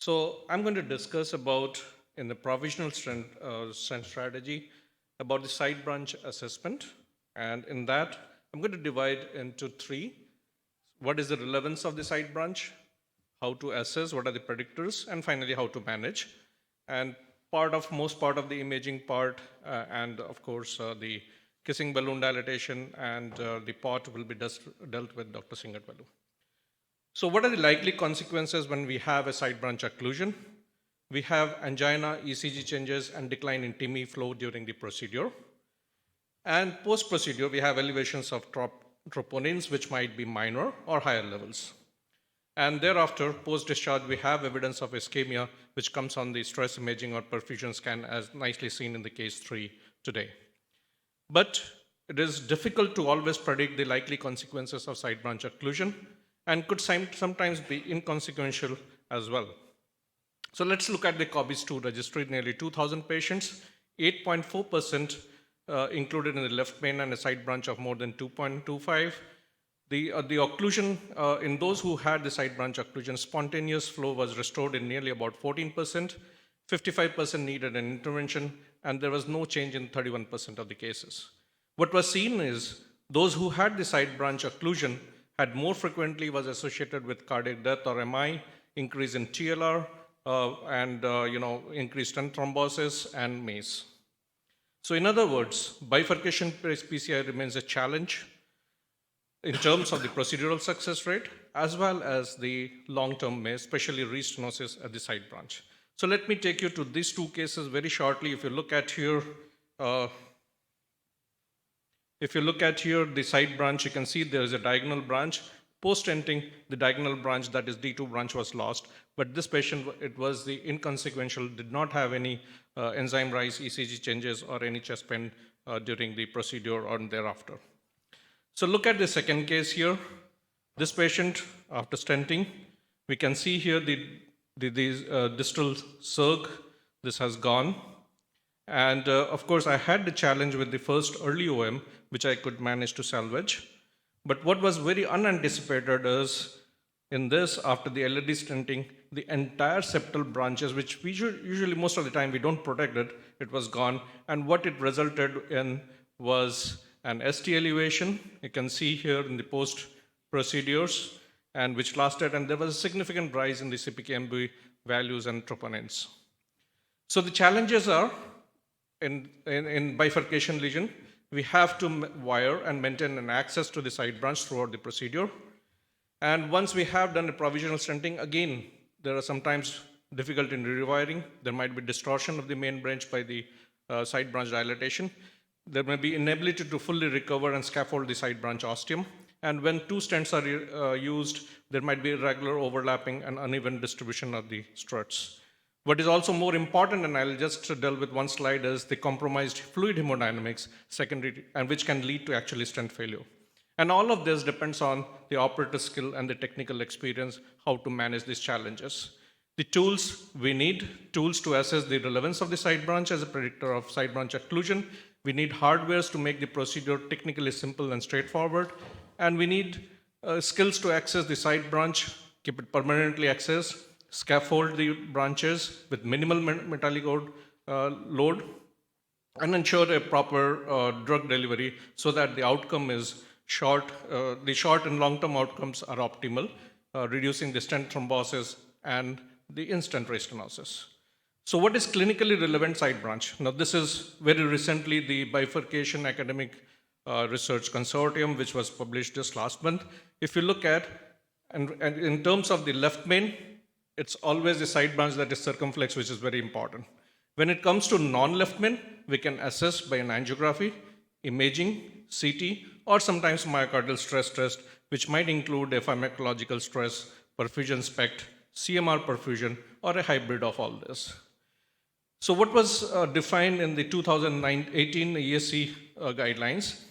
So I'm going to discuss about in the provisional strength strategy about the side branch assessment. And in that, I'm going to divide into three. What is the relevance of the side branch? How to assess, what are the predictors, and finally how to manage. And most part of the imaging part, and of course the kissing balloon dilatation and the pot will be dealt with Dr. Singat. So what are the likely consequences when we have a side branch occlusion? We have angina, ECG changes, and decline in TIMI flow during the procedure. And post-procedure, we have elevations of troponins, which might be minor or higher levels. And thereafter, post-discharge, we have evidence of ischemia, which comes on the stress imaging or perfusion scan, as nicely seen in the case 3 today. But it is difficult to always predict the likely consequences of side branch occlusion, and could sometimes be inconsequential as well. So let's look at the COBIS-2 registry, nearly 2,000 patients, 8.4% included in the left main and a side branch of more than 2.25. The occlusion, in those who had the side branch occlusion, spontaneous flow was restored in nearly about 14%, 55% needed an intervention, and there was no change in 31% of the cases. What was seen is those who had the side branch occlusion had more frequently was associated with cardiac death or MI, increase in TLR, and increased stent thrombosis and MACE. So in other words, bifurcation PCI remains a challenge in terms of the procedural success rate, as well as the long-term MACE, especially restenosis at the side branch. So let me take you to these two cases very shortly. If you look at here, the side branch, you can see there is a diagonal branch. Post-stenting, the diagonal branch, that is D2 branch, was lost. But this patient, it was the inconsequential, did not have any enzyme rise, ECG changes, or any chest pain during the procedure or thereafter. So look at the second case here. This patient, after stenting, we can see here the distal surg. This has gone. And of course, I had the challenge with the first early OM, which I could manage to salvage. But what was very unanticipated is in this, after the LED stenting, the entire septal branches, which we usually most of the time we don't protect it, it was gone. And what it resulted in was an ST elevation. You can see here in the post procedures, and which lasted, and there was a significant rise in the CPKMB values and troponins. So the challenges are in bifurcation lesion, we have to wire and maintain an access to the side branch throughout the procedure. And once we have done a provisional stenting, again, there are sometimes difficulty in rewiring. There might be distortion of the main branch by the side branch dilatation. There may be inability to fully recover and scaffold the side branch ostium. And when two stents are used, there might be irregular overlapping and uneven distribution of the struts. What is also more important, and I'll just delve with one slide, is the compromised fluid hemodynamics secondary, and which can lead to actually stent failure. And all of this depends on the operator skill and the technical experience, how to manage these challenges. The tools, we need tools to assess the relevance of the side branch as a predictor of side branch occlusion. We need hardwares to make the procedure technically simple and straightforward. And we need skills to access the side branch, keep it permanently accessed, scaffold the branches with minimal metallic load, and ensure a proper drug delivery so that the outcome is the short and long-term outcomes are optimal, reducing the stent thrombosis and the instant restenosis. So what is clinically relevant side branch? Now this is very recently the bifurcation academic research consortium, which was published just last month. If you look at, and in terms of the left main, it's always the side branch that is circumflex, which is very important. When it comes to non-left main, we can assess by an angiography, imaging, CT, or sometimes myocardial stress test, which might include a pharmacological stress, perfusion SPECT, CMR perfusion, or a hybrid of all this. So what was defined in the 2018 ESC guidelines?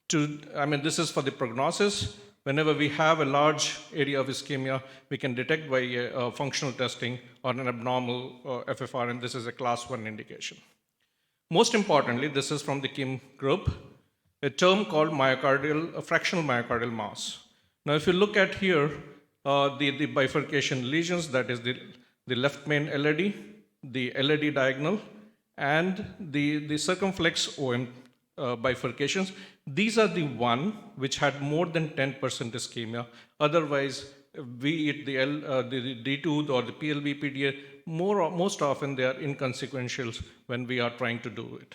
This is for the prognosis. Whenever we have a large area of ischemia, we can detect by functional testing or an abnormal FFR, and this is a class 1 indication. Most importantly, this is from the Kim group, a term called fractional myocardial mass. Now, if you look at here, the bifurcation lesions, that is the the left main LAD, the LAD diagonal, and the circumflex OM bifurcations. These are the one which had more than 10% ischemia. Otherwise, be it the D2 or the PLB PDA, most often they are inconsequential when we are trying to do it.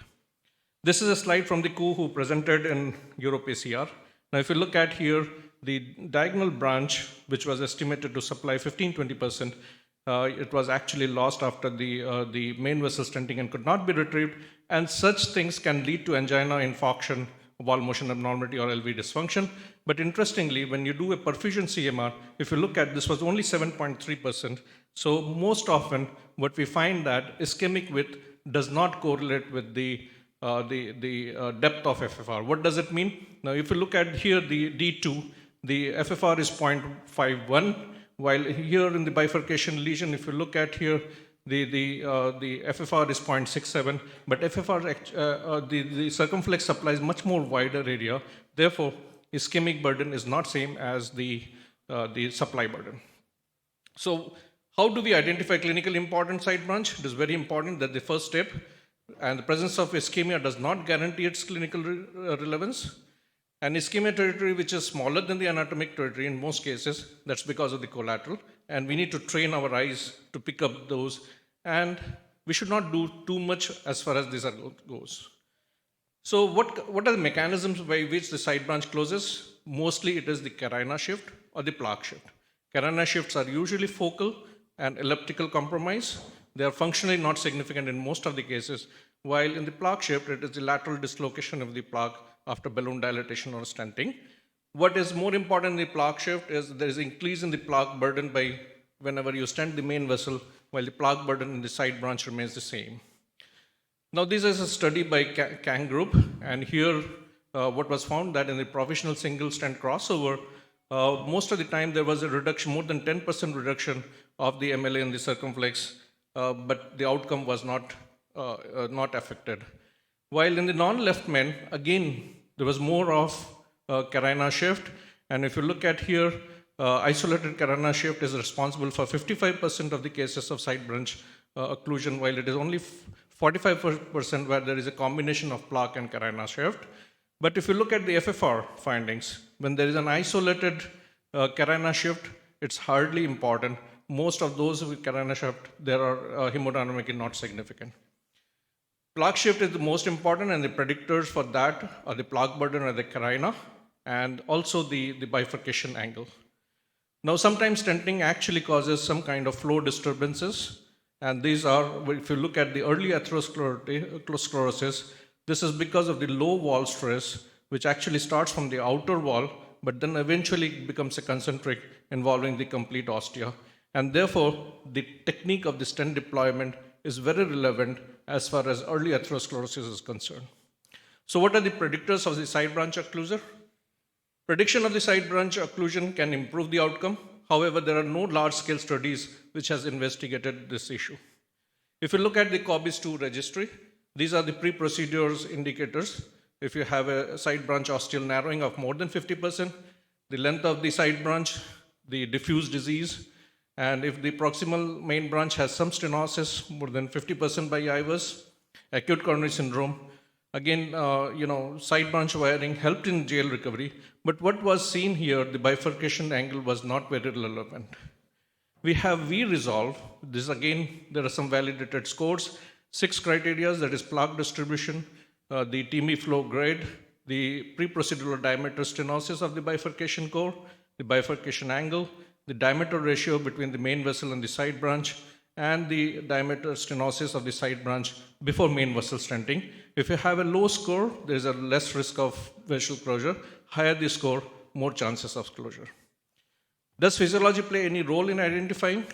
This is a slide from the coup who presented in EuroPCR. Now, if you look at here, the diagonal branch, which was estimated to supply 15-20%, it was actually lost after the main vessel stenting and could not be retrieved. And such things can lead to angina, infarction, wall motion abnormality, or LV dysfunction. But interestingly, when you do a perfusion CMR, if you look at this was only 7.3%. So most often, what we find that ischemic width does not correlate with the depth of FFR. What does it mean? Now, if you look at here, the D2, the FFR is 0.51, while here in the bifurcation lesion, if you look at here, the FFR is 0.67, but FFR, the circumflex supplies much more wider area. Therefore, ischemic burden is not same as the supply burden. So, how do we identify clinically important side branch? It is very important that the first step, and the presence of ischemia does not guarantee its clinical relevance. An ischemia territory which is smaller than the anatomic territory in most cases, that's because of the collateral, and we need to train our eyes to pick up those, and we should not do too much as far as this goes. So what are the mechanisms by which the side branch closes? Mostly it is the carina shift or the plaque shift. Carina shifts are usually focal and elliptical compromise. They are functionally not significant in most of the cases, while in the plaque shift, it is the lateral dislocation of the plaque after balloon dilatation or stenting. What is more important in the plaque shift is there is increase in the plaque burden by whenever you stent the main vessel, while the plaque burden in the side branch remains the same. Now, this is a study by Kang group, and here what was found that in the provisional single stent crossover, most of the time there was a reduction, more than 10% reduction of the MLA in the circumflex, but the outcome was not affected. While in the non-left men, again, there was more of carina shift. And if you look at here, isolated carina shift is responsible for 55% of the cases of side branch occlusion, while it is only 45% where there is a combination of plaque and carina shift. But if you look at the FFR findings, when there is an isolated carina shift, it's hardly important. Most of those with carina shift, there are hemodynamically not significant. Plaque shift is the most important, and the predictors for that are the plaque burden or the carina, and also the bifurcation angle. Now, sometimes stenting actually causes some kind of flow disturbances, and these are, if you look at the early atherosclerosis, this is because of the low wall stress, which actually starts from the outer wall, but then eventually becomes a concentric involving the complete ostia. And therefore, the technique of the stent deployment is very relevant as far as early atherosclerosis is concerned. So what are the predictors of the side branch occlusion? Prediction of the side branch occlusion can improve the outcome. However, there are no large-scale studies which has investigated this issue. If you look at the COBIS-2 registry, these are the pre-procedures indicators. If you have a side branch ostial narrowing of more than 50%, the length of the side branch, the diffuse disease, and if the proximal main branch has some stenosis, more than 50% by IVUS, acute coronary syndrome, again, side branch wiring helped in jail recovery, but what was seen here, the bifurcation angle was not very relevant. We have V-resolve. This again, there are some validated scores, 6 criteria, that is plaque distribution, the TME flow grade, the pre-procedural diameter stenosis of the bifurcation core, the bifurcation angle, the diameter ratio between the main vessel and the side branch, and the diameter stenosis of the side branch before main vessel stenting. If you have a low score, there is a less risk of vessel closure. Higher the score, more chances of closure. Does physiology play any role in identifying?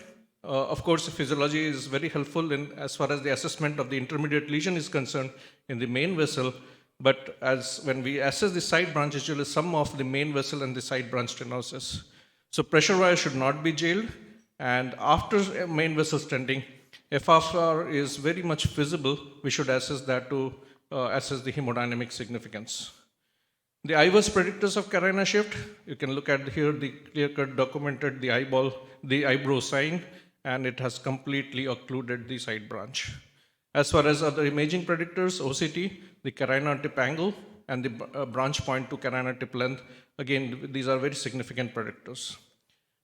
Of course, physiology is very helpful in as far as the assessment of the intermediate lesion is concerned in the main vessel, but as when we assess the side branch, usually sum of the main vessel and the side branch stenosis. So pressure wire should not be jailed, and after main vessel stenting, FFR is very much visible. We should assess that to assess the hemodynamic significance. The IVUS predictors of carina shift, you can look at here the clear-cut documented the eyebrow sign, and it has completely occluded the side branch. As far as other imaging predictors, OCT, the carina tip angle, and the branch point to carina tip length, again, these are very significant predictors.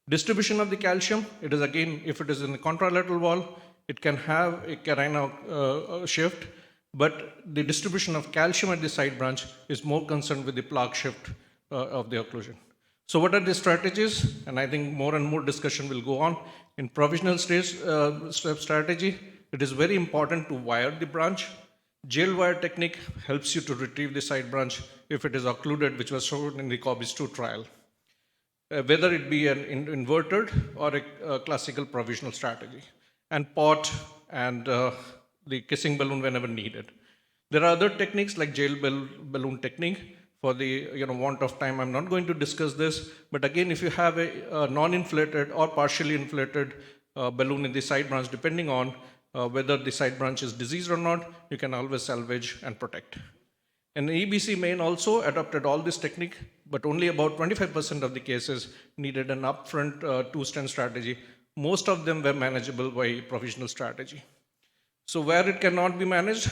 Distribution of the calcium, it is again, if it is in the contralateral wall, it can have a carina shift, but the distribution of calcium at the side branch is more concerned with the plaque shift of the occlusion. So what are the strategies? And I think more and more discussion will go on. In provisional strategy, it is very important to wire the branch. Jail wire technique helps you to retrieve the side branch if it is occluded, which was shown in the Cobb's 2 trial. Whether it be an inverted or a classical provisional strategy, and pot and the kissing balloon whenever needed. There are other techniques like jail balloon technique. For the want of time, I'm not going to discuss this, but again, if you have a non-inflated or partially inflated balloon in the side branch, depending on whether the side branch is diseased or not, you can always salvage and protect. And EBC main also adopted all this technique, but only about 25% of the cases needed an upfront two-stent strategy. Most of them were manageable by provisional strategy. So where it cannot be managed,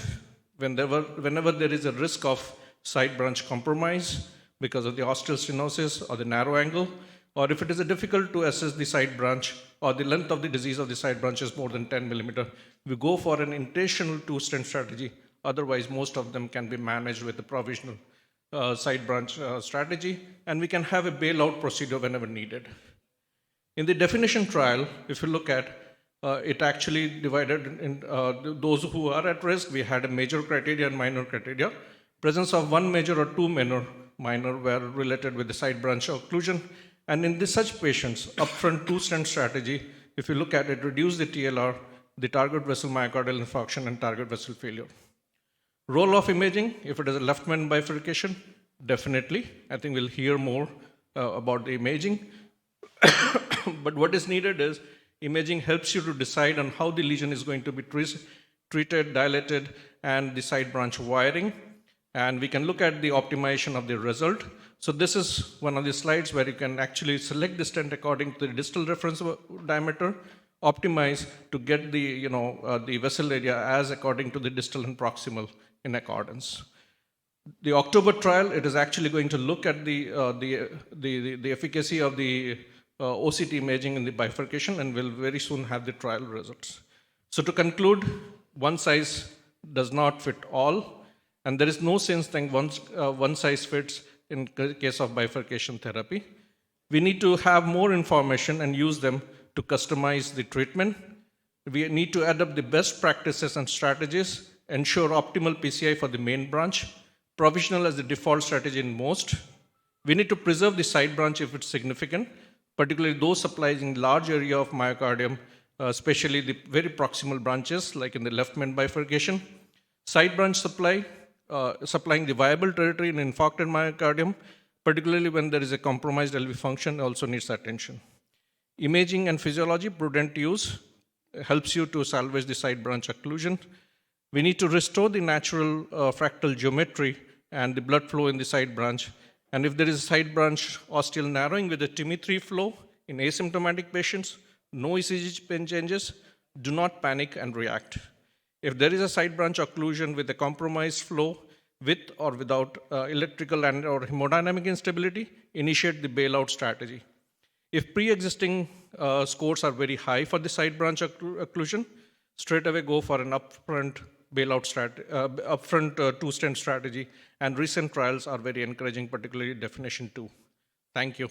whenever there is a risk of side branch compromise because of the osteostenosis or the narrow angle, or if it is difficult to assess the side branch or the length of the disease of the side branch is more than 10 millimeter, we go for an intentional two-stent strategy. Otherwise, most of them can be managed with the provisional side branch strategy, and we can have a bailout procedure whenever needed. In the definition trial, if you look at it actually divided in those who are at risk, we had a major criteria and minor criteria. Presence of one major or two minor were related with the side branch occlusion. And in such patients, upfront two-stent strategy, if you look at it, reduce the TLR, the target vessel myocardial infarction, and target vessel failure. Role of imaging, if it is a left main bifurcation, definitely. I think we'll hear more about the imaging. But what is needed is imaging helps you to decide on how the lesion is going to be treated, dilated, and the side branch wiring. And we can look at the optimization of the result. So this is one of the slides where you can actually select the stent according to the distal reference diameter, optimize to get the, the vessel area as according to the distal and proximal in accordance. The October trial, it is actually going to look at the efficacy of the OCT imaging in the bifurcation, and we'll very soon have the trial results. So to conclude, one size does not fit all. And there is no sense that one size fits in case of bifurcation therapy. We need to have more information and use them to customize the treatment. We need to adopt the best practices and strategies, ensure optimal PCI for the main branch, provisional as the default strategy in most. We need to preserve the side branch if it's significant, particularly those supplying large area of myocardium, especially the very proximal branches, like in the left main bifurcation. Side branch supply, supplying the viable territory in infarcted myocardium, particularly when there is a compromised LV function, also needs attention. Imaging and physiology, prudent use, helps you to salvage the side branch occlusion. We need to restore the natural fractal geometry and the blood flow in the side branch. And if there is a side branch osteal narrowing with a TIMI3 flow in asymptomatic patients, no ECG changes, do not panic and react. If there is a side branch occlusion with a compromised flow with or without electrical and or hemodynamic instability, initiate the bailout strategy. If pre-existing scores are very high for the side branch occlusion, straight away go for an upfront bailout strategy, upfront two-stent strategy, and recent trials are very encouraging, particularly definition 2. Thank you.